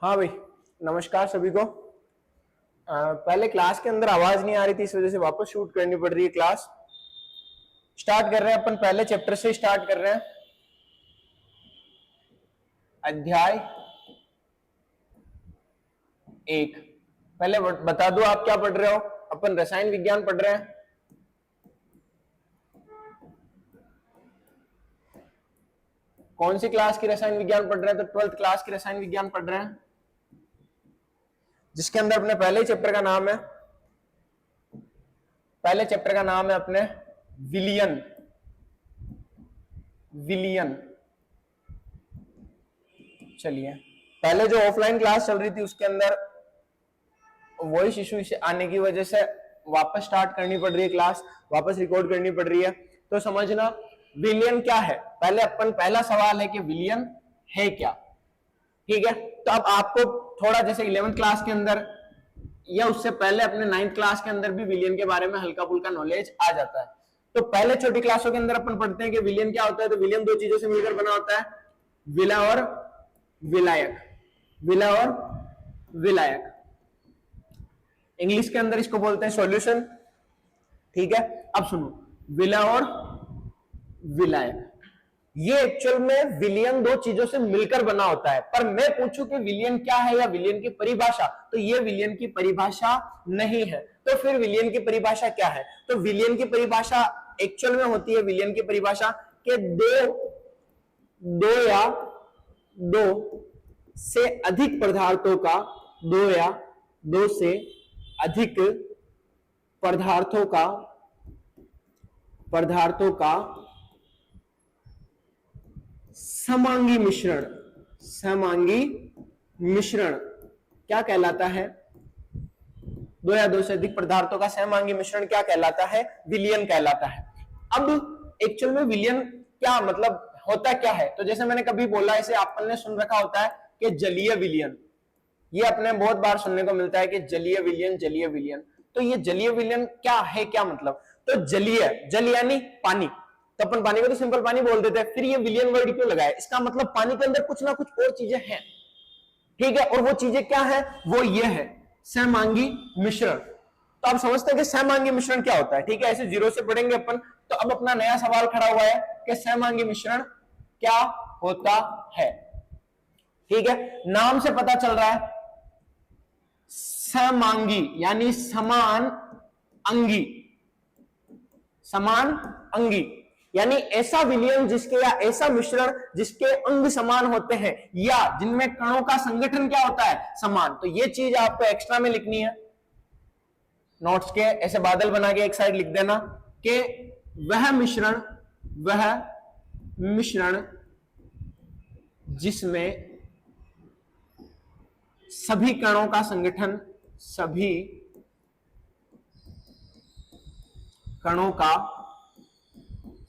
हाँ भाई, नमस्कार सभी को। पहले क्लास के अंदर आवाज नहीं आ रही थी, इस वजह से वापस शूट करनी पड़ रही है क्लास। स्टार्ट कर रहे हैं, अपन पहले चैप्टर से स्टार्ट कर रहे हैं। अध्याय 1। पहले बता दो आप क्या पढ़ रहे हो। अपन रसायन विज्ञान पढ़ रहे हैं। कौन सी क्लास की रसायन विज्ञान पढ़ रहे हैं? तो 12th क्लास की रसायन विज्ञान पढ़ रहे हैं, जिसके अंदर अपने पहले चैप्टर का नाम है, पहले चैप्टर का नाम है अपने विलियन। विलियन। चलिए, पहले जो ऑफलाइन क्लास चल रही थी उसके अंदर वॉइस इशू आने की वजह से वापस स्टार्ट करनी पड़ रही है क्लास, वापस रिकॉर्ड करनी पड़ रही है। तो समझना विलियन क्या है। पहले अपन पहला सवाल है कि विलियन है क्या। ठीक है, तो अब आपको थोड़ा जैसे 11th क्लास के अंदर या उससे पहले अपने 9th क्लास के अंदर भी विलियन के बारे में हल्का फुल्का नॉलेज आ जाता है। तो पहले छोटी क्लासों के अंदर अपन पढ़ते हैं कि विलियन क्या होता है। तो विलियन दो चीजों से मिलकर बना होता है, विला और विलायक। विला और विलायक, इंग्लिश के अंदर इसको बोलते हैं सॉल्यूशन। ठीक है, अब सुनो, विला और विलायक, ये एक्चुअल में विलियन दो चीजों से मिलकर बना होता है। पर मैं पूछूं कि विलियन क्या है या विलियन की परिभाषा, तो ये विलियन की परिभाषा नहीं है। तो फिर विलियन की परिभाषा क्या है? तो विलियन की परिभाषा एक्चुअल में होती है, विलियन की परिभाषा के दो या दो से अधिक पदार्थों का, दो या दो से अधिक पदार्थों का समांगी मिश्रण। समांगी मिश्रण क्या कहलाता है? दो या दो से अधिक पदार्थों का समांगी मिश्रण क्या कहलाता है? विलियन कहलाता है। अब एक्चुअल में विलियन क्या मतलब होता क्या है? तो जैसे मैंने कभी बोला, इसे आपने सुन रखा होता है कि जलीय विलियन। ये अपने बहुत बार सुनने को मिलता है कि जलीय विलियन, जलीय विलियन। तो ये जलीय विलियन क्या है, क्या मतलब? तो जलीय, जल यानी पानी, तो अपन पानी को तो सिंपल पानी बोल देते हैं। फिर ये विलियन वर्ड क्यों लगाया? इसका मतलब पानी के अंदर कुछ ना कुछ और चीजें हैं। ठीक है, और वो चीजें क्या है? वो ये है सहमांगी मिश्रण। तो आप समझते हैं कि सहमांगी मिश्रण क्या होता है। ठीक है, ऐसे जीरो से पढ़ेंगे अपन। तो अब अपना नया सवाल खड़ा हुआ है कि सहमांगी मिश्रण क्या होता है। ठीक है, नाम से पता चल रहा है, समांगी यानी समान अंगी। समान अंगी यानी ऐसा विलियन जिसके या ऐसा मिश्रण जिसके अंग समान होते हैं, या जिनमें कणों का संगठन क्या होता है? समान। तो ये चीज आपको एक्स्ट्रा में लिखनी है, नोट्स के ऐसे बादल बना के एक साइड लिख देना कि वह मिश्रण जिसमें सभी कणों का संगठन, सभी कणों का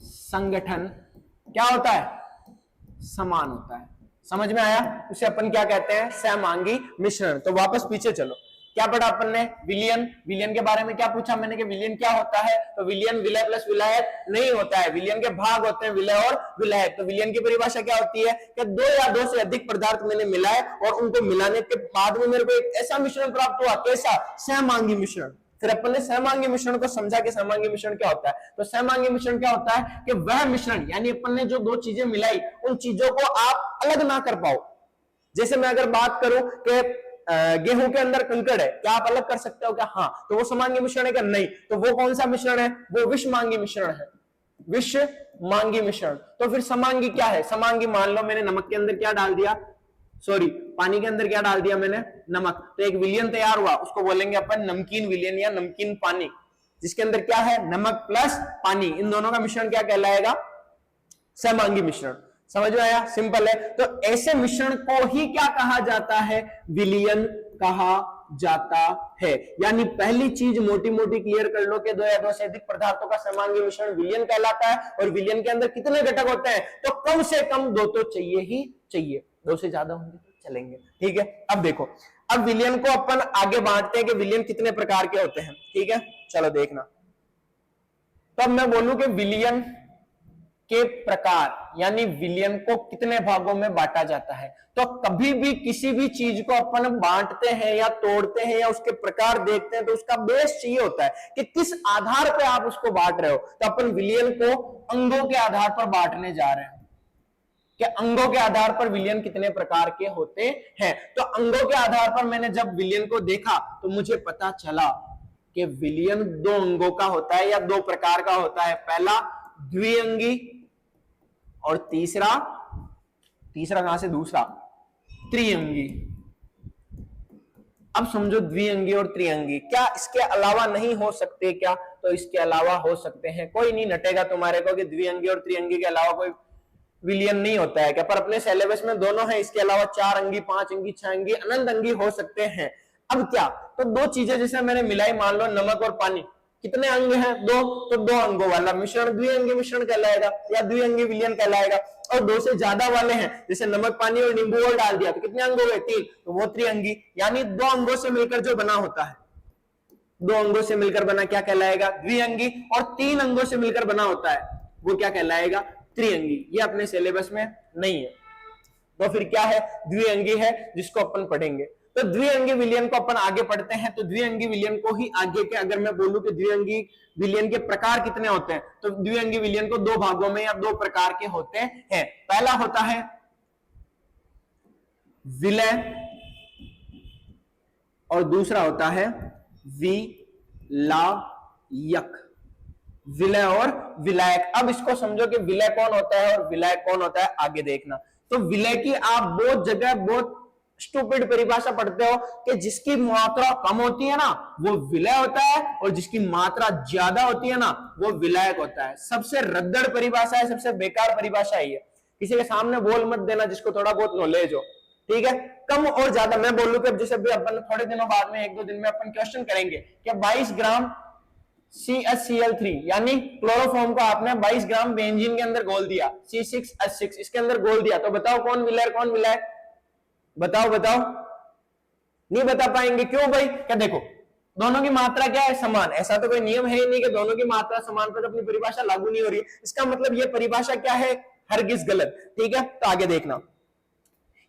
संगठन क्या होता है? समान होता है। समझ में आया? उसे अपन क्या कहते हैं? सहमांगी मिश्रण। तो वापस पीछे चलो, क्या पढ़ा अपन ने? विलियन। विलियन के बारे में क्या पूछा मैंने कि विलियन क्या होता है? तो विलियन विलय प्लस विलायक नहीं होता है, विलियन के भाग होते हैं, विलय और विलायक। तो विलियन की परिभाषा क्या होती है कि दो या दो से अधिक पदार्थ मैंने मिलाए और उनको मिलाने के बाद में मेरे को एक ऐसा मिश्रण प्राप्त हुआ। कैसा? सहमांगी मिश्रण। फिर अपन ने सहमांगी मिश्रण को समझा कि सहमांगी मिश्रण क्या होता है। तो सहमांगी मिश्रण क्या होता है कि वह मिश्रण, यानी अपन ने जो दो चीजें मिलाई, उन चीजों को आप अलग ना कर पाओ। जैसे मैं अगर बात करूं कि गेहूं के अंदर कंकड़ है, क्या आप अलग कर सकते हो क्या? हाँ। तो वो समांगी मिश्रण है क्या? नहीं। तो वो कौन सा मिश्रण है? वो विषमांगी मिश्रण है, विषमांगी मिश्रण। तो फिर समांगी क्या है? समांगी, मान लो मैंने नमक के अंदर क्या डाल दिया, सॉरी पानी के अंदर क्या डाल दिया मैंने? नमक। तो एक विलियन तैयार हुआ, उसको बोलेंगे अपन नमकीन विलियन या नमकीन पानी, जिसके अंदर क्या है? नमक प्लस पानी। इन दोनों का मिश्रण क्या कहलाएगा? सहमांगी मिश्रण। समझ में आया? सिंपल है। तो ऐसे मिश्रण को ही क्या कहा जाता है? विलियन कहा जाता है। यानी पहली चीज मोटी मोटी क्लियर कर लो कि दो या दो से अधिक पदार्थों का समांगी मिश्रण विलियन कहलाता है। और विलियन के अंदर कितने घटक होते हैं? तो कम से कम दो तो चाहिए ही चाहिए, दो से ज्यादा होंगे तो चलेंगे। ठीक है, अब देखो, अब विलियन को अपन आगे बांटते हैं कि विलियन कितने प्रकार के होते हैं। ठीक है, चलो देखना। तो अब मैं बोलूं कि विलियन के प्रकार यानी विलयन को कितने भागों में बांटा जाता है। तो कभी भी किसी भी चीज को अपन बांटते हैं या तोड़ते हैं या उसके प्रकार देखते हैं तो उसका बेस चाहिए होता है कि किस आधार पर आप उसको बांट रहे हो। तो अपन विलयन को अंगों के आधार पर बांटने जा रहे हैं कि अंगों के आधार पर विलयन कितने प्रकार के होते हैं। तो अंगों के आधार पर मैंने जब विलयन को देखा तो मुझे पता चला कि विलयन दो अंगों का होता है या दो प्रकार का होता है। पहला द्विअंगी और तीसरा कहां से, दूसरा त्रिअंगी। अब समझो द्विअंगी और त्रिअंगी, क्या इसके अलावा नहीं हो सकते क्या? तो इसके अलावा हो सकते हैं। कोई नहीं नटेगा तुम्हारे को कि द्विअंगी और त्रिअंगी के अलावा कोई विलयन नहीं होता है क्या, पर अपने सिलेबस में दोनों है। इसके अलावा 4 अंगी, 5 अंगी, 6 अंगी, अनंत अंगी हो सकते हैं। अब क्या, तो दो चीजें जैसे मैंने मिलाई, मान लो नमक और पानी, कितने अंग हैं? 2, तो 2 अंगों वाला मिश्रण द्विअंगी मिश्रण कहलाएगा या द्विअंगी विलयन कहलाएगा। और 2 से ज्यादा वाले हैं, जैसे नमक, पानी और नींबू और डाल दिया, तो कितने अंग हो गए? 3, तो वो त्रिअंगी। यानी 2 अंगों से मिलकर जो बना होता है, 2 अंगों से मिलकर बना क्या कहलाएगा? द्विअंगी। और 3 अंगों से मिलकर बना होता है वो क्या कहलाएगा? त्रिअंगी। ये अपने सिलेबस में नहीं है, तो फिर क्या है? द्विअंगी है, जिसको अपन पढ़ेंगे। तो द्विअंगी विलयन को अपन आगे पढ़ते हैं। तो द्विअंगी विलयन को ही आगे के, अगर मैं बोलूं कि द्विअंगी विलयन के प्रकार कितने होते हैं, तो द्विअंगी विलयन को 2 भागों में या 2 प्रकार के होते हैं। पहला होता है विलय और दूसरा होता है विलायक। विलय और विलायक। अब इसको समझो कि विलय कौन होता है और विलायक कौन होता है, आगे देखना। तो विलय की आप बहुत जगह बहुत स्टूपिड परिभाषा पढ़ते हो कि जिसकी मात्रा कम होती है ना वो विलय होता है, और जिसकी मात्रा ज्यादा होती है ना वो विलायक होता है। सबसे रद्दड़ परिभाषा है, सबसे बेकार परिभाषा है ये। किसी के सामने बोल मत देना जिसको थोड़ा बहुत नॉलेज हो, ठीक है? कम और ज्यादा मैं बोलूं कि अब जैसे भी अपन थोड़े दिनों बाद में 1-2 दिन में अपन क्वेश्चन करेंगे कि 22 ग्राम CaCl3 यानी क्लोरोफॉर्म को आपने 22 ग्राम बेंजीन के अंदर घोल दिया, C6H6 इसके अंदर घोल दिया, तो बताओ कौन विलय कौन विलायक? बताओ बताओ। नहीं बता पाएंगे, क्यों भाई? क्या देखो दोनों की मात्रा क्या है? समान। ऐसा तो कोई नियम है ही नहीं कि दोनों की मात्रा समान पर अपनी परिभाषा लागू नहीं हो रही है। इसका मतलब ये परिभाषा क्या है? हरगिज गलत, ठीक है? तो आगे देखना।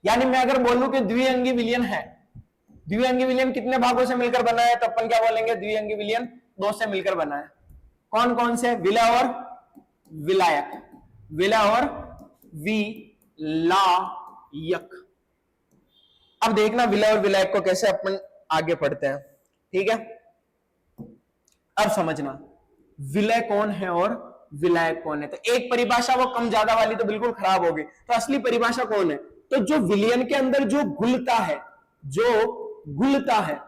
यानी मैं अगर बोलूं कि द्विअंगी विलयन है, द्विअंगी विलयन कितने भागों से मिलकर बना है, तो अपन क्या बोलेंगे? द्विअंगी विलयन 2 से मिलकर बना है। कौन कौन से? विलय और विलायक। विलय और विलायक। अब देखना विलय और विलायक को कैसे अपन आगे पढ़ते हैं, ठीक है? अब समझना विलय कौन है और विलायक कौन है। तो एक परिभाषा वो कम ज्यादा वाली तो बिल्कुल खराब होगी, तो असली परिभाषा कौन है? तो जो विलयन के अंदर जो घुलता है, जो घुलता है,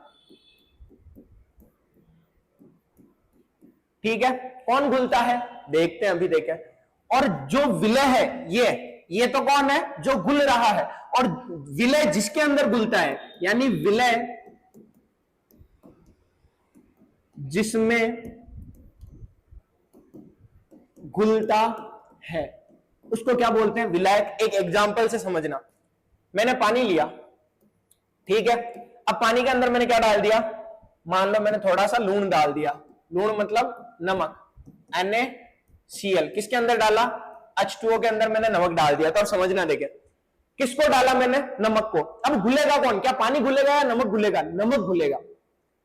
ठीक है? कौन घुलता है देखते हैं, अभी देखें। और जो विलय है ये तो कौन है? जो घुल रहा है। और विलय जिसके अंदर घुलता है, यानी विलय जिसमें घुलता है उसको क्या बोलते हैं? विलायक। एक एग्जांपल से समझना। मैंने पानी लिया, ठीक है? अब पानी के अंदर मैंने क्या डाल दिया? मान लो मैंने थोड़ा सा लूण डाल दिया। लूण मतलब नमक, NaCl। किसके अंदर डाला? H2O के अंदर मैंने नमक डाल दिया। तो अब समझना, देखें किसको डाला मैंने? नमक को। अब घुलेगा कौन? क्या पानी घुलेगा या नमक घुलेगा? नमक घुलेगा,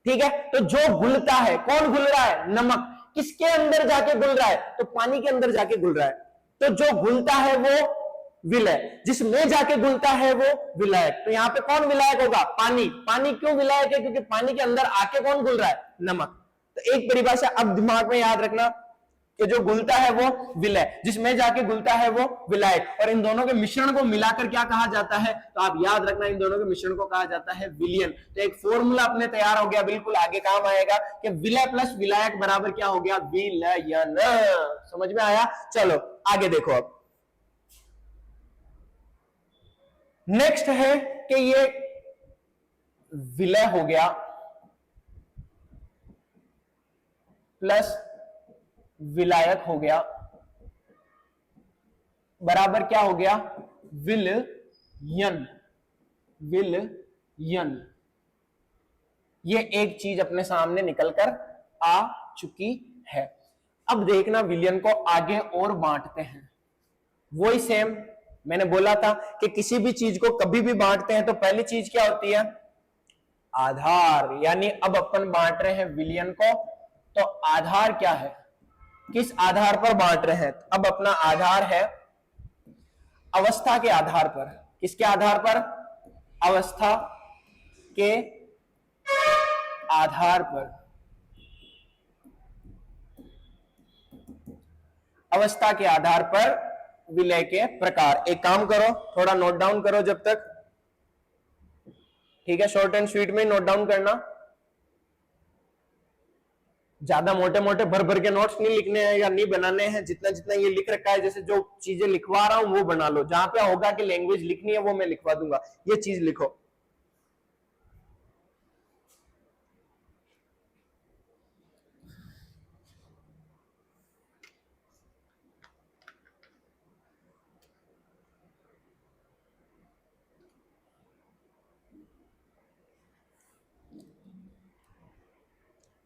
ठीक है? तो जो घुलता है, कौन घुल रहा है? नमक। किसके अंदर जाके घुल रहा है? तो पानी के अंदर जाके घुल रहा है। तो जो घुलता है वो विलय, जिसमें जाके घुलता है वो विलायक। तो यहां पे कौन विलायक होगा? पानी। पानी क्यों विलायक है? क्योंकि पानी के अंदर आके कौन घुल रहा है? नमक। तो एक परिभाषा अब दिमाग में याद रखना कि जो घुलता है वो विलय, जिसमें जाके घुलता है वो विलायक। और इन दोनों के मिश्रण को मिलाकर क्या कहा जाता है? तो आप याद रखना, इन दोनों के मिश्रण को कहा जाता है विलयन। तो एक फॉर्मूला अपने तैयार हो गया, बिल्कुल आगे काम आएगा कि विलय प्लस विलायक बराबर क्या हो गया? विलयन। समझ में आया? चलो आगे देखो। अब नेक्स्ट है कि ये विलय हो गया प्लस विलायक हो गया बराबर क्या हो गया? विलयन। विलयन। ये एक चीज अपने सामने निकलकर आ चुकी है। अब देखना विलयन को आगे और बांटते हैं। वही सेम मैंने बोला था कि किसी भी चीज को कभी भी बांटते हैं तो पहली चीज क्या होती है, आधार। यानी अब अपन बांट रहे हैं विलयन को, तो आधार क्या है, किस आधार पर बांट रहे हैं। अब अपना आधार है अवस्था के आधार पर। किसके आधार पर, अवस्था के आधार पर। अवस्था के आधार पर विलय के प्रकार। एक काम करो, थोड़ा नोट डाउन करो जब तक, ठीक है, शॉर्ट एंड स्वीट में नोट डाउन करना, ज्यादा मोटे मोटे भर भर के नोट्स नहीं लिखने हैं या नहीं बनाने हैं। जितना जितना ये लिख रखा है, जैसे जो चीजें लिखवा रहा हूं वो बना लो, जहां पे होगा कि लैंग्वेज लिखनी है वो मैं लिखवा दूंगा, ये चीज लिखो।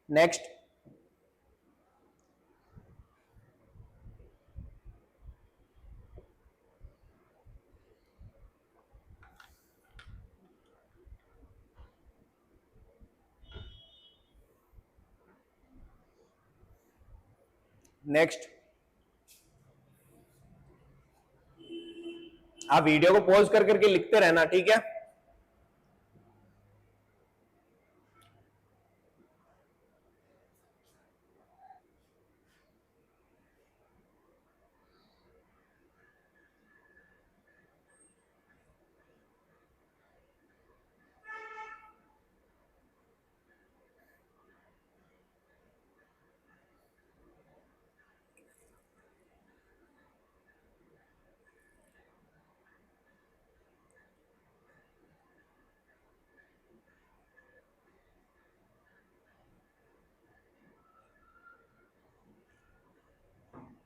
नेक्स्ट, नेक्स्ट आप वीडियो को पॉज कर करके लिखते रहना, ठीक है।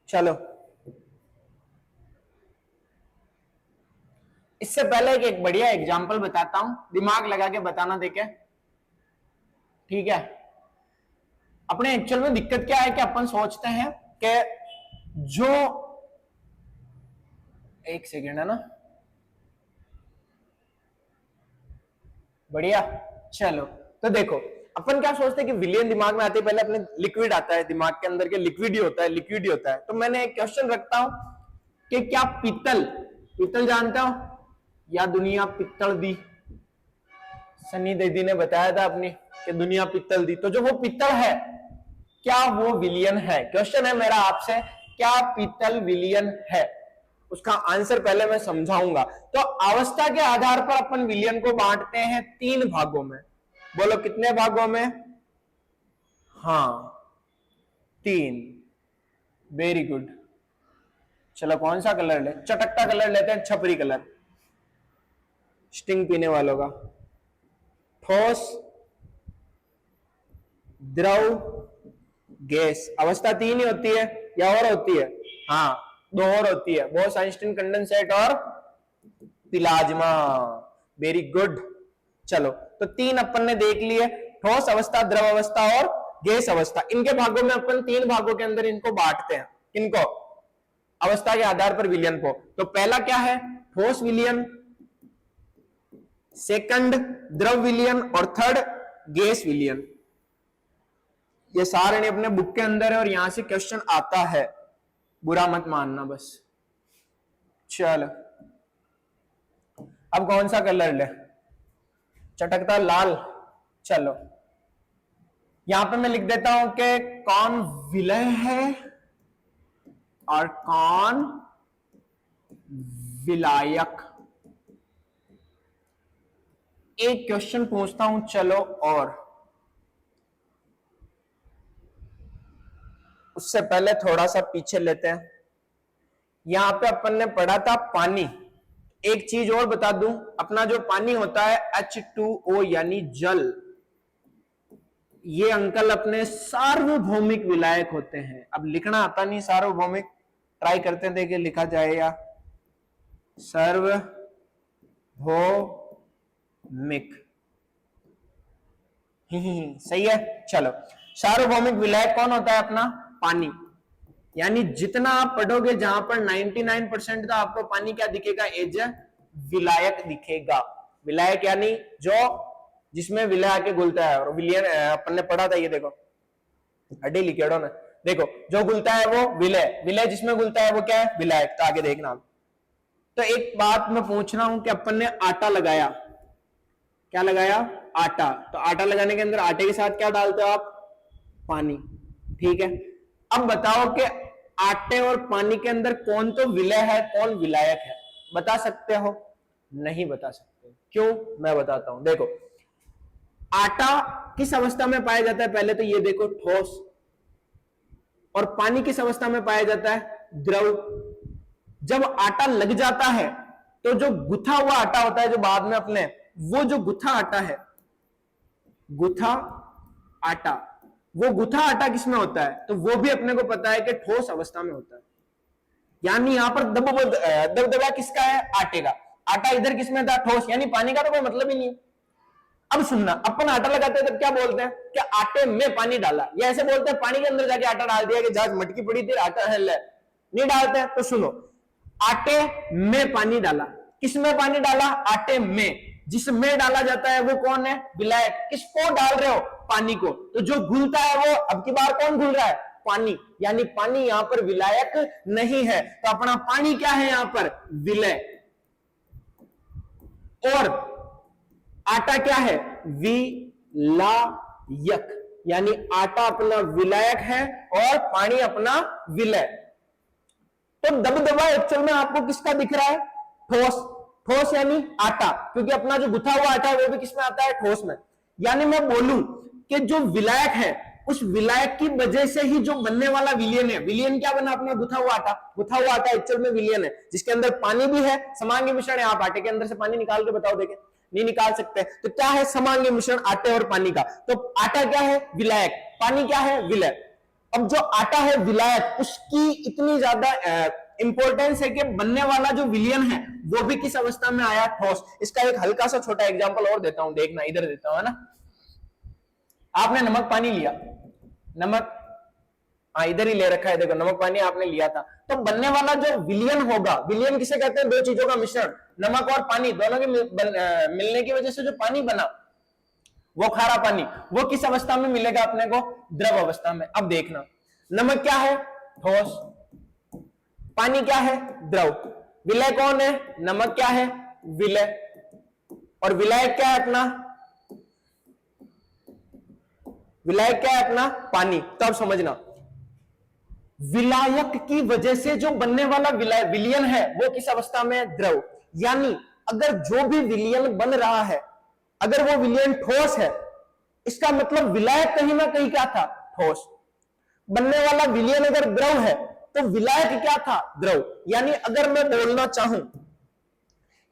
चलो, इससे पहले एक बढ़िया एग्जांपल बताता हूं, दिमाग लगा के बताना देखे, ठीक है। अपने एक्चुअल में दिक्कत क्या है कि अपन सोचते हैं कि जो, एक सेकेंड है ना, बढ़िया। चलो, तो देखो अपन क्या सोचते हैं कि विलियन दिमाग में आते ही पहले अपने लिक्विड आता है, दिमाग के अंदर के लिक्विड ही होता है, लिक्विड ही होता है। तो मैंने एक क्वेश्चन रखता हूं कि क्या पीतल, पीतल जानते हो, या दुनिया पित्तल दी, सनी दीदी ने बताया था अपनी कि दुनिया पित्तल दी, तो जो वो पित्तल है क्या वो विलियन है। क्वेश्चन है मेरा आपसे, क्या पीतल विलियन है, उसका आंसर पहले मैं समझाऊंगा। तो अवस्था के आधार पर अपन विलियन को बांटते हैं 3 भागों में। बोलो कितने भागों में, हाँ 3, वेरी गुड। चलो कौन सा कलर ले, चटकता कलर लेते हैं, छपरी कलर, स्टिंग पीने वालों का। ठोस, द्रव, गैस। अवस्था 3 ही होती है या और होती है, हाँ 2 और होती है, बोस आइंस्टीन कंडेंसेट और प्लाज्मा। Very good. चलो, तो 3 अपन ने देख लिए, ठोस अवस्था, द्रव अवस्था और गैस अवस्था। इनके भागों में अपन 3 भागों के अंदर इनको बांटते हैं, इनको अवस्था के आधार पर विलियन को। तो पहला क्या है, ठोस विलियन, सेकंड द्रव विलियन और थर्ड गैस विलियन। ये सारे अपने बुक के अंदर है और यहां से क्वेश्चन आता है, बुरा मत मानना बस। चलो, अब कौन सा कलर ले, चटकता लाल। चलो, यहां पे मैं लिख देता हूं कि कौन विलय है और कौन विलायक। एक क्वेश्चन पूछता हूं, चलो, और उससे पहले थोड़ा सा पीछे लेते हैं। यहां पे अपन ने पढ़ा था पानी। एक चीज और बता दूं, अपना जो पानी होता है H2O यानी जल, ये अंकल अपने सार्वभौमिक विलायक होते हैं। अब लिखना आता नहीं सार्वभौमिक, ट्राई करते हैं देखिए लिखा जाए या सार्वभौमिक। सही है। चलो, सार्वभौमिक विलायक कौन होता है, अपना पानी। यानी जितना आप पढ़ोगे जहां पर 99% का आपको पानी क्या दिखेगा, एज विलायक दिखेगा। विलायक यानी जो जिसमें विलय आके घुलता है, और विलयन अपन ने पढ़ा था, ये देखो अड्डे लिखेड़ो ना, देखो जो घुलता है वो विलय, विलय जिसमें घुलता है वो क्या है, विलायक। तो आगे देखना। तो एक बात मैं पूछ रहा हूं कि अपन ने आटा लगाया, क्या लगाया, आटा। तो आटा लगाने के अंदर आटे के साथ क्या डालते हो आप, पानी, ठीक है। अब बताओ कि आटे और पानी के अंदर कौन तो विलय है, कौन विलायक है, बता सकते हो? नहीं बता सकते। क्यों? मैं बताता हूं। देखो आटा किस अवस्था में पाया जाता है, पहले तो ये देखो, ठोस। और पानी किस अवस्था में पाया जाता है, द्रव। जब आटा लग जाता है तो जो गुथा हुआ आटा होता है, जो बाद में अपने, वो जो गुथा आटा है, गुथा आटा, वो गुथा आटा किसमें होता है, तो वो भी अपने को पता है कि ठोस अवस्था में होता है। यानी यहां पर दबदबा किसका है, आटे का। आटा इधर किसमें था, ठोस, यानी पानी का तो कोई मतलब ही नहीं है। अब सुनना, अपन आटा लगाते हैं तब क्या बोलते हैं कि आटे में पानी डाला, या ऐसे बोलते हैं पानी के अंदर जाके आटा डाल दिया कि जहाज मटकी पड़ी थी आटा है, नहीं डालते हैं। तो सुनो, आटे में पानी डाला, किसमें पानी डाला, आटे में। जिसमें डाला जाता है वो कौन है, विलायक। किसको डाल रहे हो, पानी को। तो जो घुलता है वो अब की बार कौन घुल रहा है, पानी। यानी पानी यहां पर विलायक नहीं है। तो अपना पानी क्या है यहां पर, विलय। और आटा क्या है, विलायक। यानी आटा अपना विलायक है और पानी अपना विलय। तो दबदबा एक्चुअल में आपको किसका दिख रहा है, ठोस। ठोस यानी आटा, क्योंकि अपना जो गुथा हुआ आटा है वो भी किसमें आता है, ठोस में। यानी मैं बोलूं कि जो विलायक है, उस विलायक की वजह से ही जो बनने वाला विलियन है, विलियन क्या बना, अपना गुथा हुआ आटा। गुथा हुआ आटा एक्चुअल में विलियन है, जिसके अंदर पानी भी है, समांगी मिश्रण है। आप आटे के अंदर से पानी निकाल के बताओ, देखें, नहीं निकाल सकते। तो क्या है, समांगी मिश्रण आटे और पानी का। तो आटा क्या है, विलायक, पानी क्या है, विलय। अब जो आटा है विलायक, उसकी इतनी ज्यादा इंपॉर्टेंस है कि बनने वाला जो विलियन है वो भी किस अवस्था में आया, ठोस। इसका एक हल्का सा छोटा एग्जांपल और देता हूं, देखना, इधर देता हूं, है ना। आपने नमक पानी लिया, नमक, हाँ इधर ही ले रखा है, देखो नमक पानी आपने लिया था। तो बनने वाला जो विलियन होगा, विलियन किसे कहते हैं, दो चीजों का मिश्रण, नमक और पानी, दोनों के मिलने की वजह से जो पानी बना, वो खारा पानी, वो किस अवस्था में मिलेगा अपने को, द्रव अवस्था में। अब देखना, नमक क्या है, ठोस, पानी क्या है, द्रव। विलय कौन है, नमक क्या है, विलय, और विलायक क्या है अपना, विलायक क्या है अपना, पानी। तो अब समझना, विलायक की वजह से जो बनने वाला विलियन है वो किस अवस्था में है, द्रव। यानी अगर जो भी विलियन बन रहा है, अगर वो विलियन ठोस है, इसका मतलब विलायक कहीं ना कहीं क्या था, ठोस। बनने वाला विलियन अगर द्रव है तो विलायक क्या था, द्रव। यानी अगर मैं बोलना चाहूं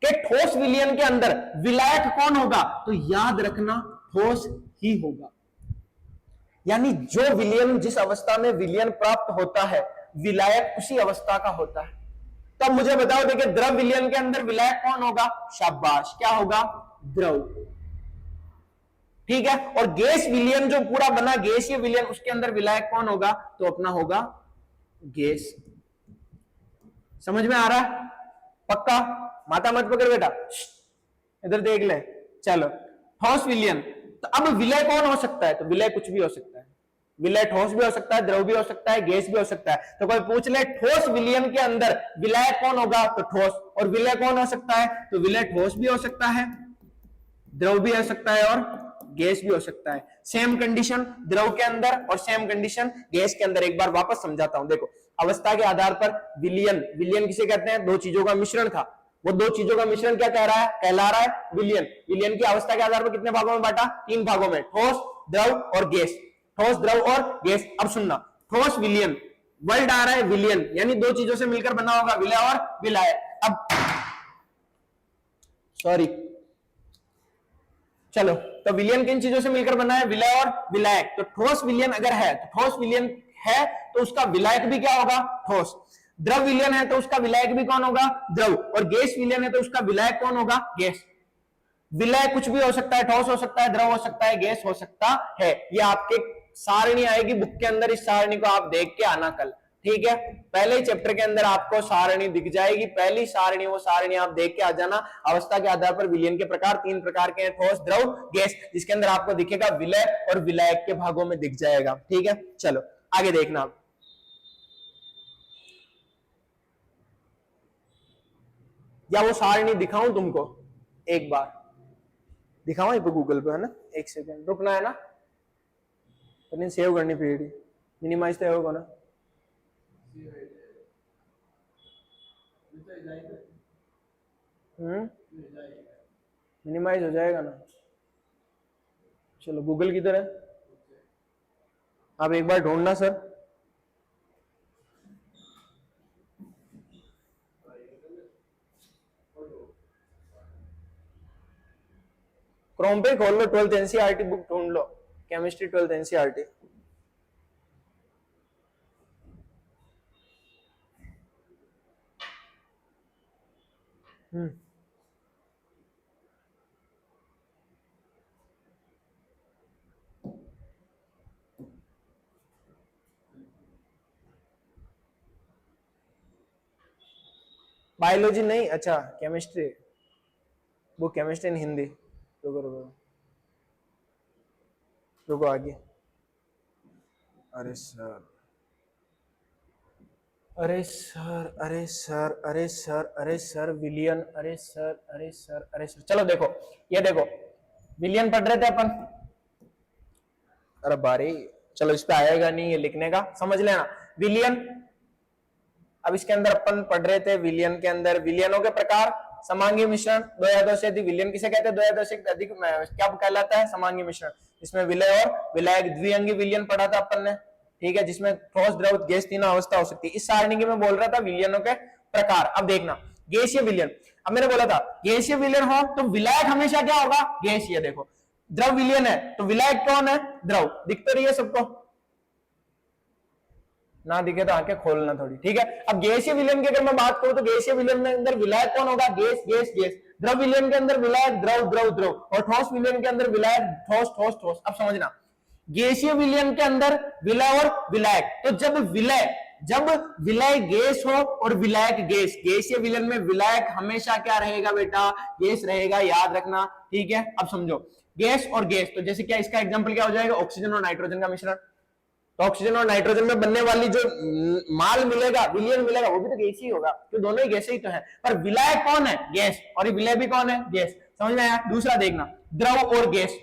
कि ठोस विलियन के अंदर विलायक कौन होगा, तो याद रखना ठोस ही होगा। यानी जो विलियन, जिस अवस्था में विलियन प्राप्त होता है, विलायक उसी अवस्था का होता है। तो अब मुझे बताओ, देखिए द्रव विलियन के अंदर विलायक कौन होगा, शाबाश, क्या होगा, द्रव, ठीक है। और गैस विलियन जो पूरा बना, गैसीय विलियन, उसके अंदर विलायक कौन होगा, तो अपना होगा गैस। समझ में आ रहा है, पक्का, माथा मत पकड़ बेटा, इधर देख ले। चलो, ठोस विलियन, तो अब विलय कौन हो सकता है, तो विलय कुछ भी हो सकता है। विलय ठोस भी हो सकता है, द्रव भी हो सकता है, गैस भी हो सकता है। तो कोई पूछ ले ठोस विलियन के अंदर विलायक कौन होगा, तो ठोस। और विलय कौन हो सकता है, तो विलय ठोस भी हो सकता है, द्रव भी हो सकता है, और गैस भी हो सकता है। सेम कंडीशन द्रव के अंदर और सेम कंडीशन गैस के अंदर। एक बार वापस समझाता हूं, देखो अवस्था के आधार पर विलियन, विलियन किसे कहते हैं, दो चीजों का मिश्रण था। वो दो चीजों का मिश्रण क्या कह रहा है, कहला रहा है विलियन। विलियन की अवस्था के आधार पर कितने भागों में बांटा, तीन भागों में, ठोस, द्रव और गैस। ठोस, द्रव और गैस। अब सुनना, ठोस विलियन, वर्ड आ रहा है विलियन, यानी दो चीजों से मिलकर बना होगा, विलय और विलायक। अब सॉरी, चलो, तो विलियन किन चीजों से मिलकर बना है, विलय और विलायक। तो ठोस विलियन अगर है, तो ठोस विलियन है तो उसका विलायक भी क्या होगा, ठोस। द्रव विलियन है तो उसका विलायक भी कौन होगा, द्रव। और गैस विलियन है तो उसका विलायक कौन होगा, गैस। विलय कुछ भी हो सकता है, ठोस हो सकता है, द्रव हो सकता है, गैस हो सकता है। ये आपके सारणी आएगी बुक के अंदर, इस सारणी को आप देख के आना कल। ठीक है, पहले ही चैप्टर के अंदर आपको सारणी दिख जाएगी, पहली सारणी, वो सारणी आप देख के आ जाना। अवस्था के आधार पर विलयन के प्रकार 3 प्रकार के हैं, ठोस, द्रव, गैस, जिसके अंदर आपको दिखेगा विलय और विलायक के भागों में दिख जाएगा। ठीक है, चलो आगे देखना आप। या वो सारणी दिखाऊं तुमको, एक बार दिखाऊं पे गूगल पे, है ना, एक सेकंड रुकना है ना, तो सेव करनी पीडी, मिनिमाइज तो होगा ना, मिनिमाइज हो जाएगा ना। चलो गूगल किधर है, आप एक बार ढूंढना सर। क्रोम पे खोल लो, 12th एनसीईआरटी बुक ढूंढ लो, केमिस्ट्री 12th एनसीईआरटी। बायोलॉजी नहीं, अच्छा केमिस्ट्री, वो केमिस्ट्री इन हिंदी। रुको रुको रुको आगे। अरे सर, अरे सर, अरे सर, अरे सर, अरे सर, विलियन, अरे सर, अरे सर, अरे सर, चलो देखो, ये देखो विलियन पढ़ रहे थे अपन। अरे बारी, चलो इस पे आएगा नहीं ये लिखने का, समझ लेना विलियन। अब इसके अंदर अपन पढ़ रहे थे विलियन के अंदर विलियनों के प्रकार, समांगी मिश्रण, 2 या 2 से अधिक विलियन किसे कहते हैं, 2 या 2 से अधिक क्या कहलाता है, समांगी मिश्रण। इसमें विलय और विलायक द्विअंगी विलियन पढ़ा था अपन ने, ठीक है, जिसमें ठोस, द्रव, गैस तीनों अवस्था हो सकती है। इस सारणी की मैं बोल रहा था विलियनों के प्रकार। अब देखना गैसीय विलियन, अब मैंने बोला था गैसीय विलियन हो तो विलायक हमेशा क्या होगा, गैसीय। देखो द्रव विलियन है तो विलायक कौन है, द्रव। दिख तो रही है सबको, ना दिखे तो आंखें खोलना थोड़ी, ठीक है। अब गैसीय विलयन की अगर मैं बात करूं तो गैसीय विलयन के अंदर विलायक कौन होगा, गैस गैस गैस। द्रव विलयन के अंदर विलायक द्रव द्रव द्रव, और ठोस विलयन के अंदर विलायक ठोस ठोस ठोस। अब समझना, गैसीय विलयन के अंदर विलय और विलायक, तो जब विलय गैस हो और विलायक गैस, गैसीय विलयन में विलायक हमेशा क्या रहेगा बेटा, गैस रहेगा, याद रखना, ठीक है। अब समझो गैस और गैस, तो जैसे क्या इसका एग्जांपल क्या हो जाएगा, ऑक्सीजन और नाइट्रोजन का मिश्रण। तो ऑक्सीजन और नाइट्रोजन में बनने वाली जो माल मिलेगा, विलयन मिलेगा, वो भी तो गैस ही होगा, तो दोनों ही गैस ही तो है। पर विलायक कौन है, गैस, और ये विलय भी कौन है, गैस। समझ में आया। दूसरा देखना, द्रव और गैस।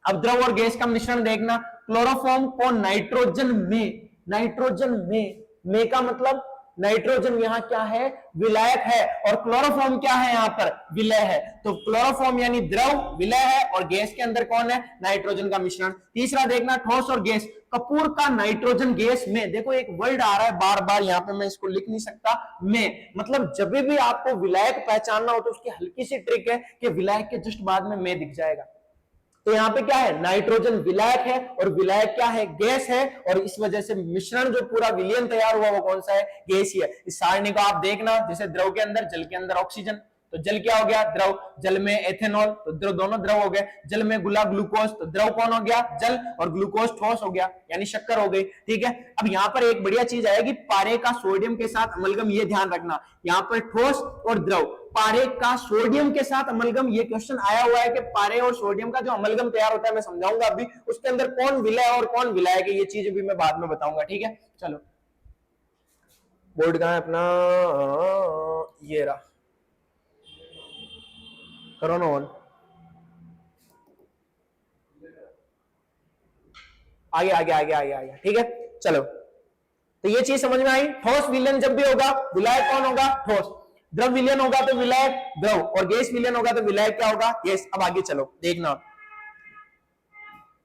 अब द्रव और गैस का मिश्रण देखना, क्लोरोफॉर्म को नाइट्रोजन में का मतलब नाइट्रोजन यहाँ क्या है, विलायक है, और क्लोरोफॉर्म क्या है, यहाँ पर विलय है। तो क्लोरोफॉर्म यानी द्रव विलय है, और गैस के अंदर कौन है, नाइट्रोजन का मिश्रण। तीसरा देखना, ठोस और गैस। कपूर का नाइट्रोजन गैस में, देखो एक वर्ड आ रहा है बार बार यहाँ पे, मैं इसको लिख नहीं सकता, में मतलब जब भी आपको विलायक पहचानना हो तो उसकी हल्की सी ट्रिक है कि विलायक के जस्ट बाद में दिख जाएगा। तो यहाँ पे क्या है, नाइट्रोजन विलायक है और विलायक क्या है, गैस है, और इस वजह से मिश्रण जो पूरा विलयन तैयार हुआ वो कौन सा है, गैसीय। इस सारणी को आप देखना, जैसे द्रव के अंदर, जल के अंदर ऑक्सीजन, तो जल क्या हो गया, द्रव। जल में एथेनॉल, तो द्रव, दोनों द्रव हो गए। जल में ग्लूकोज, तो द्रव कौन हो गया, जल, और ग्लूकोज ठोस हो गया, यानी शक्कर हो गई, ठीक है। अब यहाँ पर एक बढ़िया चीज आएगी, पारे का सोडियम के साथ अमलगम, ये ध्यान रखना, यहाँ पर ठोस और द्रव, पारे का सोडियम के साथ अमलगम। ये क्वेश्चन आया हुआ है कि पारे और सोडियम का जो अमलगम तैयार होता है, मैं समझाऊंगा अभी, उसके अंदर कौन विलय और कौन विलायक है, ये चीज भी मैं बाद में बताऊंगा, ठीक है। चलो बोर्ड कहां है अपना, ये रहा, करो ना ऑन। आगे आगे आगे आगे आगे, ठीक है। चलो, तो ये चीज समझ में आई। ठोस विलयन जब भी होगा, विलायक कौन होगा, ठोस। द्रव विलयन होगा तो विलायक द्रव, और गैस विलयन होगा तो विलायक क्या होगा, गैस। अब आगे चलो देखना।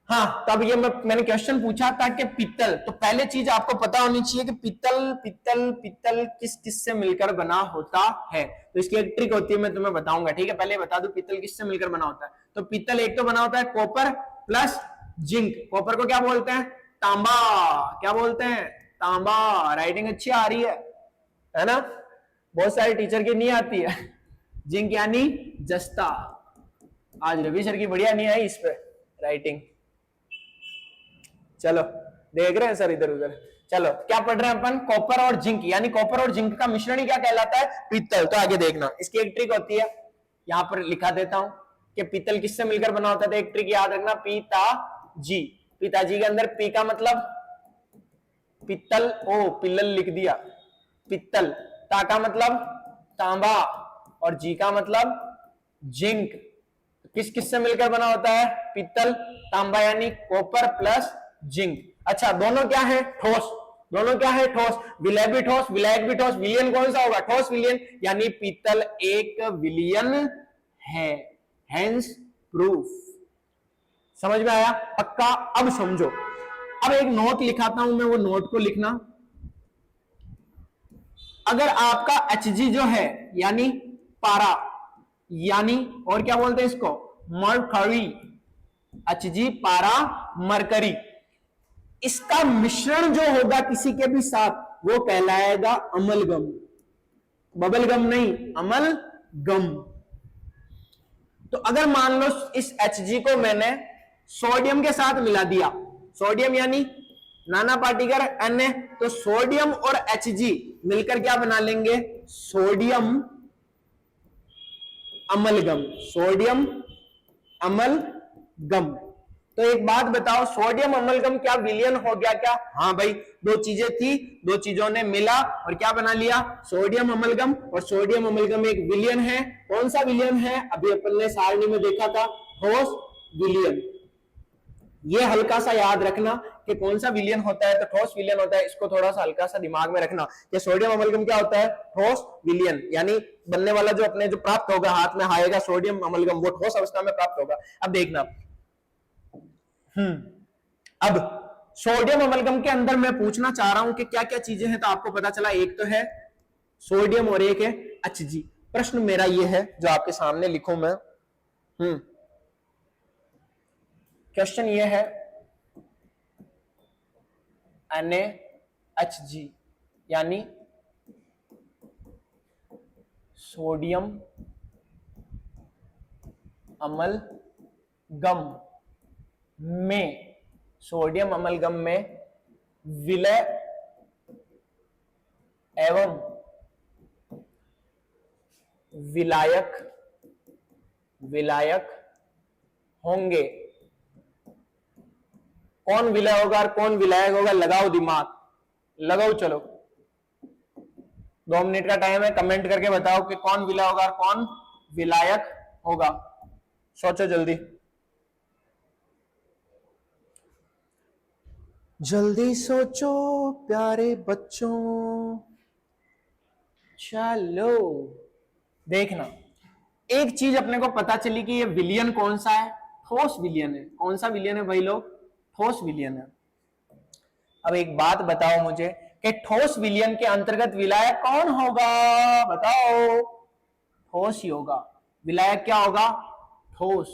हाँ, तब ये मैंने क्वेश्चन पूछा था कि पित्तल, तो पहले चीज आपको पता होनी चाहिए कि पित्तल पित्तल पित्तल किस किस से मिलकर बना होता है। तो इसकी एक ट्रिक होती है, मैं तुम्हें बताऊंगा, ठीक है। पहले बता दूं पित्तल किससे मिलकर बना होता है। तो पित्तल एक तो बना होता है कॉपर प्लस जिंक। कॉपर को क्या बोलते हैं, तांबा। क्या बोलते हैं, तांबा। राइटिंग अच्छी आ रही है ना, बहुत सारे टीचर की नहीं आती है। जिंक यानी जस्ता। आज रवि सर की बढ़िया नहीं आई इस पे राइटिंग। चलो देख रहे हैं सर इधर उधर, चलो क्या पढ़ रहे हैं अपन, कॉपर और जिंक, यानी कॉपर और जिंक का मिश्रण ही क्या कहलाता है, पीतल। तो आगे देखना, इसकी एक ट्रिक होती है, यहां पर लिखा देता हूं कि पीतल किससे मिलकर बना होता था। एक ट्रिक याद रखना, पिताजी, पिताजी के अंदर पी का मतलब पित्तल, ओ पिल्लल लिख दिया, पित्तल। ता का मतलब तांबा और जी का मतलब जिंक। किस किस से मिलकर बना होता है, पित्तल तांबा, यानी कॉपर प्लस जिंक। अच्छा दोनों क्या है, ठोस, दोनों क्या है, ठोस। विलय भी ठोस, विलायक भी ठोस, विलियन कौन सा होगा, ठोस विलियन, यानी पीतल एक विलियन है, हेंस प्रूफ। समझ में आया, पक्का। अब समझो, अब एक नोट लिखाता हूं मैं, वो नोट को लिखना। अगर आपका Hg जो है यानी पारा, यानी और क्या बोलते हैं इसको, मरकरी, Hg पारा मरकरी, इसका मिश्रण जो होगा किसी के भी साथ वो कहलाएगा अमलगम, बबलगम नहीं, अमलगम। तो अगर मान लो इस Hg को मैंने सोडियम के साथ मिला दिया, सोडियम यानी नाना पार्टिकल Na, तो सोडियम और Hg मिलकर क्या बना लेंगे, सोडियम अमलगम, सोडियम अमलगम। तो एक बात बताओ, सोडियम अमलगम क्या विलियन हो गया क्या, हाँ भाई, दो चीजें थी, दो चीजों ने मिला और क्या बना लिया, सोडियम अमलगम। और सोडियम अमलगम एक विलियन है, कौन सा विलियन है, अभी अपन ने सारणी में देखा था, ठोस विलियन। ये हल्का सा याद रखना कि कौन सा विलियन होता है, तो ठोस विलियन होता है, इसको थोड़ा सा हल्का सा दिमाग में रखना कि सोडियम अमलगम क्या होता है, ठोस विलियन, यानी बनने वाला जो अपने जो प्राप्त होगा हाथ में आएगा सोडियम अमलगम, वो ठोस अवस्था में प्राप्त होगा। अब देखना, अब सोडियम अमलगम के अंदर मैं पूछना चाह रहा हूं कि क्या क्या चीजें हैं, तो आपको पता चला एक तो है सोडियम और एक है Hg। प्रश्न मेरा ये है जो आपके सामने लिखूं मैं, क्वेश्चन ये है, NaHg यानी सोडियम अमलगम में, सोडियम अमलगम में विलय एवं विलायक होंगे। कौन विलय होगा और कौन विलायक होगा, लगाओ दिमाग, लगाओ। चलो 2 मिनट का टाइम है, कमेंट करके बताओ कि कौन विलय होगा और कौन विलायक होगा, सोचो जल्दी जल्दी सोचो प्यारे बच्चों। चलो देखना, एक चीज अपने को पता चली कि ये विलियन कौन सा है, ठोस विलियन है। कौन सा विलियन है भाई लोग, ठोस विलियन है। अब एक बात बताओ मुझे कि ठोस विलियन के अंतर्गत विलायक कौन होगा, बताओ, ठोस ही होगा। विलायक क्या होगा, ठोस।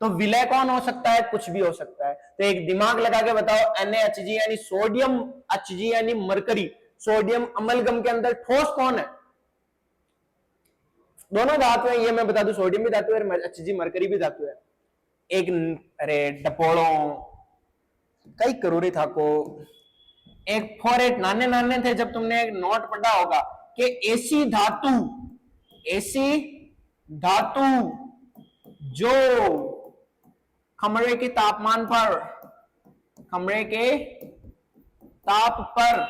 तो विलय कौन हो सकता है, कुछ भी हो सकता है। तो एक दिमाग लगा के बताओ, NaHg यानी सोडियम, Hg यानी मरकरी, सोडियम अमलगम के अंदर ठोस कौन है, दोनों धातु है, ये मैं बता दूं, सोडियम भी धातु है, Hg मरकरी भी धातु है। एक अरे डपोड़ो कई करोड़े था को, एक 48 नाने नाने थे जब तुमने एक नोट पढ़ा होगा कि ऐसी धातु जो कमरे के तापमान पर, कमरे के ताप पर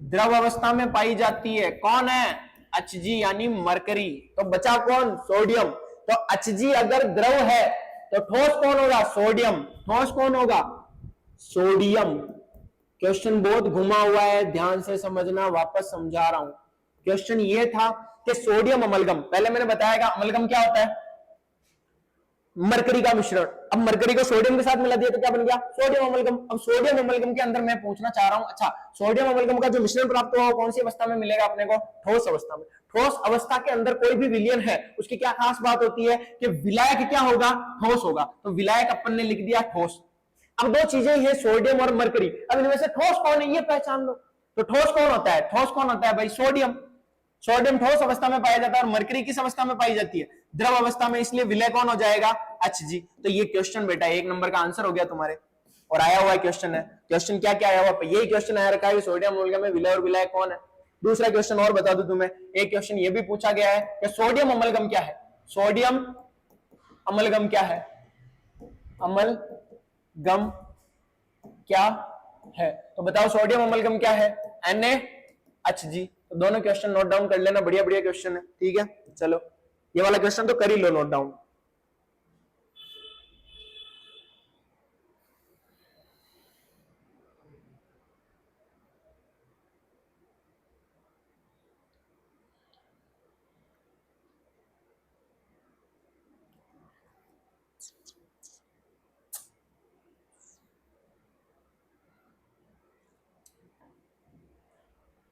द्रव अवस्था में पाई जाती है, कौन है, Hg यानी मरकरी। तो बचा कौन, सोडियम। तो Hg अगर द्रव है तो ठोस कौन होगा, सोडियम। ठोस कौन होगा, सोडियम। क्वेश्चन बहुत घुमा हुआ है, ध्यान से समझना, वापस समझा रहा हूं। क्वेश्चन ये था कि सोडियम अमलगम, पहले मैंने बताया अमलगम क्या होता है, मरकरी का मिश्रण। अब मरकरी को सोडियम के साथ मिला दिया तो क्या बन गया, सोडियम अमलगम। अब सोडियम अमलगम के अंदर मैं पूछना चाह रहा हूं, अच्छा सोडियम अमलगम का जो मिश्रण प्राप्त हुआ कौन सी अवस्था में मिलेगा अपने को, ठोस अवस्था में। ठोस अवस्था के अंदर कोई भी विलियन है, उसकी क्या खास बात होती है कि विलायक क्या होगा, ठोस होगा। तो विलायक अपन ने लिख दिया ठोस। अब दो चीजें हैं, सोडियम और मरकरी। अब इनमें से ठोस कौन है ये पहचान लो। तो ठोस कौन होता है, ठोस कौन होता है भाई, सोडियम। सोडियम ठोस अवस्था में पाया जाता है और मरकरी किस अवस्था में पाई जाती है, द्रव अवस्था में, इसलिए विलय कौन हो जाएगा, Hg। तो ये क्वेश्चन बेटा 1 नंबर का आंसर हो गया तुम्हारे। और आया हुआ क्वेश्चन है। क्वेश्चन क्या क्या आया हुआ, यही क्वेश्चन आया रखा है सोडियम अमलगम में विलय और विलय कौन है। दूसरा क्वेश्चन और बता दूं तुम्हें, एक क्वेश्चन ये भी पूछा गया है कि सोडियम अमलगम क्या है। सोडियम अमलगम क्या है, अमलगम क्या है, तो बताओ सोडियम अमलगम क्या है, NaHG। तो दोनों क्वेश्चन नोट डाउन कर लेना, बढ़िया बढ़िया क्वेश्चन है, ठीक है। चलो ये वाला क्वेश्चन तो कर ही लो नोट डाउन।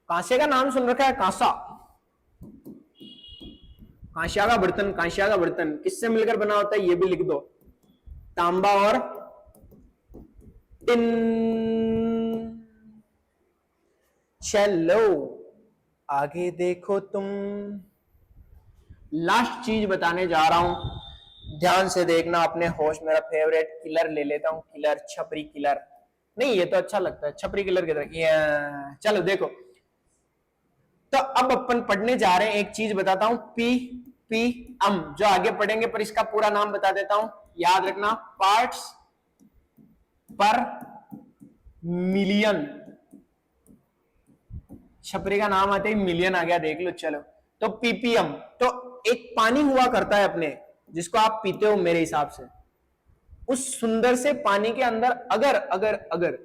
कांसे का नाम सुन रखा है, कांसा, कांसिया का बर्तन, कांसिया का बर्तन किससे मिलकर बना होता है ये भी लिख दो, तांबा और टिन। चलो आगे देखो तुम, लास्ट चीज बताने जा रहा हूं, ध्यान से देखना अपने होश। मेरा फेवरेट किलर ले लेता हूं, किलर, छपरी किलर नहीं, ये तो अच्छा लगता है, छपरी किलर की तरह। चलो देखो, तो अब अपन पढ़ने जा रहे हैं, एक चीज बताता हूं, पीपीएम जो आगे पढ़ेंगे, पर इसका पूरा नाम बता देता हूं, याद रखना, पार्ट्स पर मिलियन। छपरी का नाम आते ही मिलियन आ गया, देख लो। चलो तो पीपीएम, तो एक पानी हुआ करता है अपने, जिसको आप पीते हो मेरे हिसाब से, उस सुंदर से पानी के अंदर अगर अगर अगर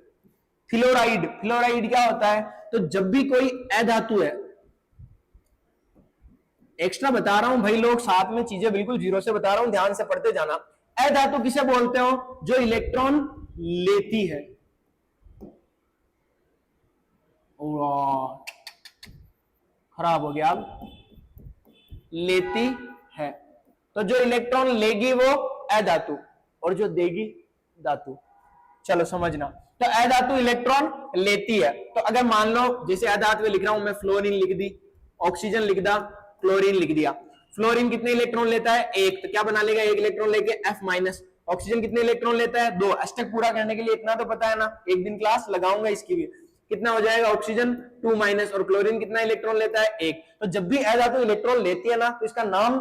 फ्लोराइड, फ्लोराइड क्या होता है, तो जब भी कोई अधातु है, एक्स्ट्रा बता रहा हूं भाई लोग, साथ में चीजें बिल्कुल जीरो से बता रहा हूं, ध्यान से पढ़ते जाना। अधातु किसे बोलते हो, जो इलेक्ट्रॉन लेती है, खराब हो गया, अब लेती है, तो जो इलेक्ट्रॉन लेगी वो अधातु, और जो देगी धातु। चलो समझना, तो अधातु इलेक्ट्रॉन लेती है, तो अगर मान लो जैसे अधातु में लिख रहा हूं मैं, फ्लोरीन लिख दी, ऑक्सीजन लिख दा, क्लोरीन लिख दिया। फ्लोरीन कितने इलेक्ट्रॉन लेता है, एक, तो क्या बना लेगा, एक इलेक्ट्रॉन लेके F-। ऑक्सीजन कितने इलेक्ट्रॉन लेता है, 2। अष्टक पूरा करने के लिए इतना तो पता है ना, एक दिन क्लास लगाऊंगा इसकी भी। कितना हो जाएगा, ऑक्सीजन 2- और क्लोरीन कितना इलेक्ट्रॉन लेता है, 1। तो जब भी अधातु इलेक्ट्रॉन लेती है ना, तो इसका नाम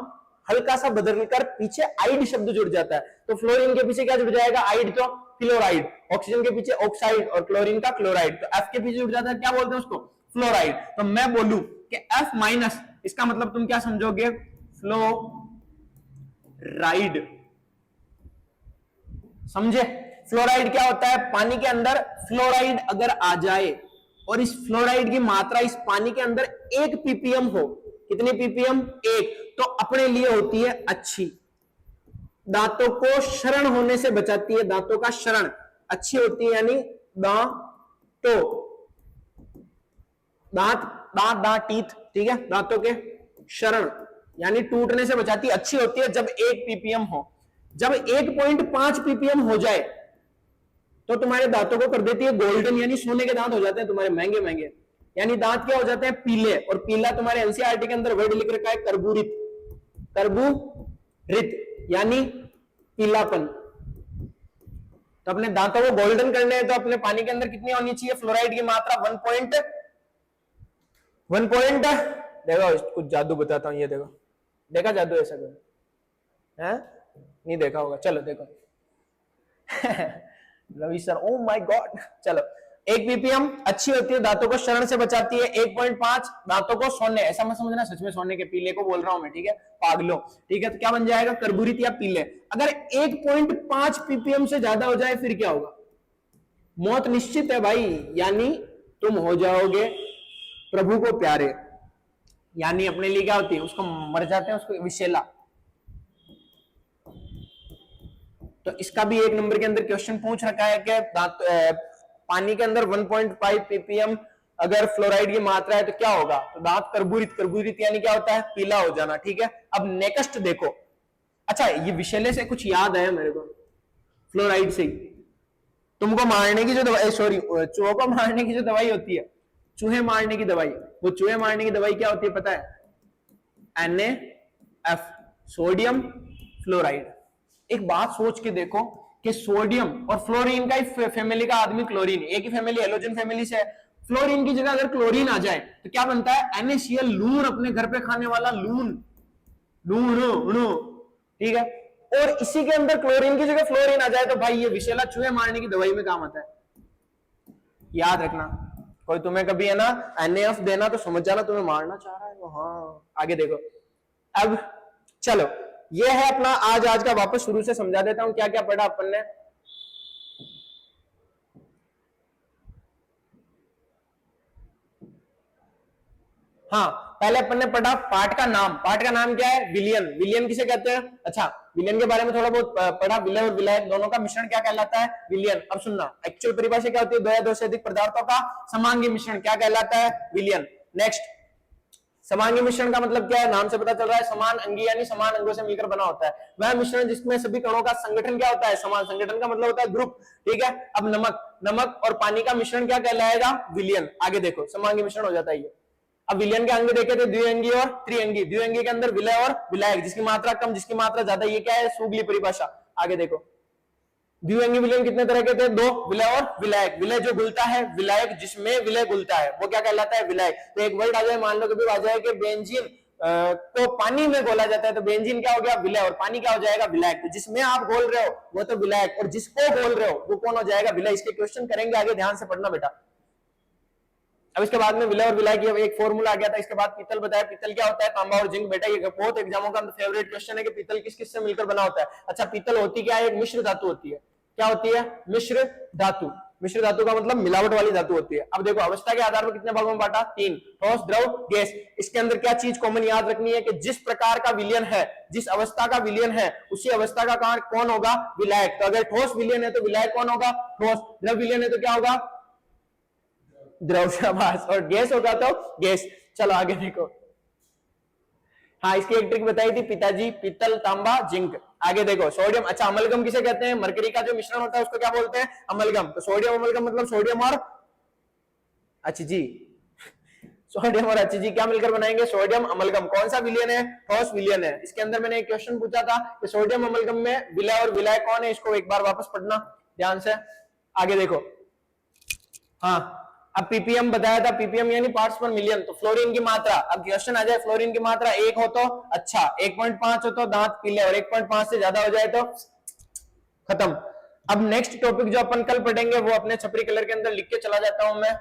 हल्का सा बदलकर पीछे आइड शब्द जुड़ जाता है। तो फ्लोरीन के पीछे क्या जुड़ जाएगा, आइड, तो फ्लोराइड। ऑक्सीजन के पीछे ऑक्साइड और क्लोरीन का क्लोराइड, तो F के पीछे जुड़ जाता है, क्या बोलते हैं उसको, फ्लोराइड। तो मैं बोलूं कि F-, इसका मतलब तुम क्या समझोगे, फ्लोराइड, समझे। फ्लोराइड क्या होता है, पानी के अंदर फ्लोराइड अगर आ जाए और इस फ्लोराइड की मात्रा इस पानी के अंदर 1 ppm हो, कितनी ppm, 1, तो अपने लिए होती है अच्छी, दांतों को शरण होने से बचाती है, दांतों का शरण अच्छी होती है, यानी दांतों, दांत, दांत, दांत, टीथ, ठीक है, दांतों के शरण यानी टूटने से बचाती, अच्छी होती है जब 1 ppm हो। जब 1.5 ppm हो जाए तो तुम्हारे दांतों को कर देती है गोल्डन, यानी सोने के दांत हो जाते हैं तुम्हारे, महंगे महंगे, यानी दांत क्या हो जाते हैं, पीले। और पीला तुम्हारे एनसीईआरटी के अंदर वर्ड लिख रखा है कर्बूरित, कर्बूरित यानी पीलापन। तो अपने दांतों को गोल्डन करने हैं, तो अपने पानी के अंदर कितनी होनी चाहिए, फ्लोराइड की मात्रा 1 देखो कुछ जादू बताता हूं, ये देखो, देखा जादू ऐसा कोई है, नहीं देखा होगा, चलो देखो Ravi sir, oh my God. चलो 1 ppm अच्छी होती है, दांतों को शरण से बचाती है, 1.5 दांतों को सोने, ऐसा मत समझना सच में सोने के, पीले को बोल रहा हूं मैं, ठीक है, पागलो, ठीक है। तो क्या बन जाएगा, कर्बूरित या पीले। अगर 1.5 ppm से ज्यादा हो जाए फिर क्या होगा, मौत निश्चित है भाई, यानी तुम हो जाओगे प्रभु को प्यारे, यानी अपने लिए क्या होती है, उसको मर जाते हैं, उसको विषैला। तो इसका भी 1 नंबर के अंदर क्वेश्चन पूछ रखा है कि पानी के अंदर 1.5 ppm अगर फ्लोराइड की मात्रा है तो क्या होगा, तो दांत कर्बूरित, कर्बूरित यानी क्या होता है, पीला हो जाना, ठीक है। अब नेक्स्ट देखो, अच्छा ये विषैले से कुछ याद है मेरे को, फ्लोराइड से ही तुमको मारने की जो दवाई, सॉरी चूहों को मारने की जो दवाई होती है, चूहे मारने की दवाई, वो चूहे मारने की दवाई क्या होती है पता है, NaF, सोडियम फ्लोराइड। एक बात सोच के देखो कि सोडियम और फ्लोरीन का ही फैमिली का आदमी क्लोरीन, एक ही फैमिली हेलोजन फैमिली से है। फ्लोरीन की जगह अगर क्लोरीन आ जाए तो क्या बनता है? NaCl, लून, अपने घर पे खाने वाला लून, ठीक है। और इसी के अंदर क्लोरीन की जगह फ्लोरीन आ जाए तो भाई ये विषैला चूहे मारने की दवाई में काम आता है, याद रखना। कोई तुम्हें कभी है ना NaF देना तो समझ जाना तुम्हें मारना चाह रहा है वो। हाँ, आगे देखो। अब चलो, ये है अपना आज का, वापस शुरू से समझा देता हूं क्या क्या पढ़ा अपन ने। हाँ, पहले अपन ने पढ़ा पार्ट का नाम। पार्ट का नाम क्या है? विलियन। विलियन किसे कहते हैं? अच्छा, विलियन के बारे में थोड़ा बहुत पढ़ा। विलय और विलायक दोनों का मिश्रण क्या कहलाता है? विलियन। अब सुनना, एक्चुअल परिभाषा क्या होती है? दो या दो से अधिक पदार्थों का समांगी मिश्रण क्या कहलाता है? विलियन। नेक्स्ट, समांगी मिश्रण का मतलब क्या है? नाम से पता चल रहा है, समान अंगी यानी समान अंगों से मिलकर बना होता है वह मिश्रण जिसमें सभी कणों का संगठन क्या होता है? समान। संगठन का मतलब होता है ग्रुप, ठीक है। अब नमक और पानी का मिश्रण क्या कहलाएगा? विलियन। आगे देखो, समांगी मिश्रण हो जाता है ये। अब विलियन के अंग देखे थे द्विअंगी और त्रिअंगी। द्विअंगी के अंदर विलय और विलायक, जिसकी मात्रा कम जिसकी मात्रा ज्यादा, ये क्या है? सूगली परिभाषा। आगे देखो, द्विअंगी विलयन कितने तरह के थे? दो, विलय और विलायक। विलय जो घुलता है, विलायक जिसमें विलय घुलता है, वो क्या कहलाता है? विलायक। तो एक वर्ड आ जाए, मान लो कभी आ जाए कि बेंजीन को पानी में घोला जाता है तो बेंजीन क्या हो गया? विलय, और पानी क्या हो जाएगा? विलायक। तो जिसमें आप घोल रहे हो वो तो विलायक, और जिसको घोल रहे हो वो कौन हो जाएगा? विलय। इसके क्वेश्चन करेंगे आगे, ध्यान से पढ़ना बेटा। अब इसके बाद में विलय और विलायक की एक फॉर्मूला आ गया था। इसके बाद पीतल बताया। पीतल क्या होता है? तांबा और जिंक। बेटा ये बहुत एग्जामों का फेवरेट क्वेश्चन है कि पीतल किस किस से मिलकर बना होता है। अच्छा, पीतल होती क्या है? एक मिश्र धातु होती है। क्या होती है? मिश्र धातु। मिश्र धातु का मतलब मिलावट वाली धातु होती है। अब देखो, अवस्था के आधार पर कितने भागों में बांटा? तीन, ठोस, द्रव, गैस। इसके अंदर क्या चीज कॉमन याद रखनी है कि जिस प्रकार का विलयन है, जिस अवस्था का विलयन है, उसी अवस्था का कारण कौन होगा? विलायक। तो अगर ठोस विलयन है तो विलायक कौन होगा? ठोस। द्रव विलयन है तो क्या होगा? द्रव। शाबाश। और गैस होगा तो गैस। चलो आगे देखो। हाँ, इसकी एक ट्रिक बताई थी पिताजी, पीतल, तांबा, जिंक। आगे देखो, सोडियम। अच्छा, अमलगम किसे कहते हैं? मरकरी का जो मिश्रण होता है उसको क्या बोलते हैं? अमलगम। तो सोडियम अमलगम मतलब सोडियम और HG। सोडियम और HG क्या मिलकर बनाएंगे? Sodium amalgam. कौन सा विलयन है? ठोस विलयन है। इसके अंदर मैंने एक क्वेश्चन पूछा था कि सोडियम अमलगम में विलय और विलायक कौन है? इसको एक बार वापस पढ़ना ध्यान से। आगे देखो, हाँ, अब पीपीएम बताया था। पीपीएम यानी पार्ट्स पर मिलियन। तो फ्लोरीन की मात्रा, अब क्वेश्चन आ जाए, फ्लोरीन की मात्रा 1 हो तो अच्छा, 1.5 हो तो दांत पीले, और 1.5 से ज्यादा हो जाए तो खत्म। अब नेक्स्ट टॉपिक जो अपन कल पढ़ेंगे वो अपने छपरी कलर के अंदर लिख के चला जाता हूं मैं।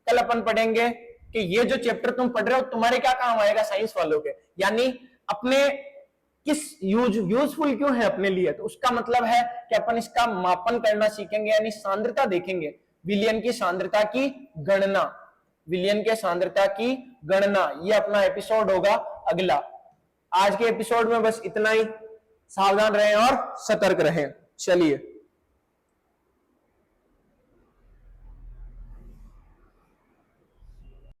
कल अपन पढ़ेंगे कि ये जो चैप्टर तुम पढ़ रहे हो तुम्हारे क्या काम आएगा साइंस वालों के, यानी अपने किस यूजफुल क्यों है अपने लिए। तो उसका मतलब है कि अपन इसका मापन करना सीखेंगे, यानी सांद्रता देखेंगे, विलयन की सांद्रता की गणना, विलयन के सांद्रता की गणना। ये अपना एपिसोड होगा अगला। आज के एपिसोड में बस इतना ही। सावधान रहें और सतर्क रहें। चलिए।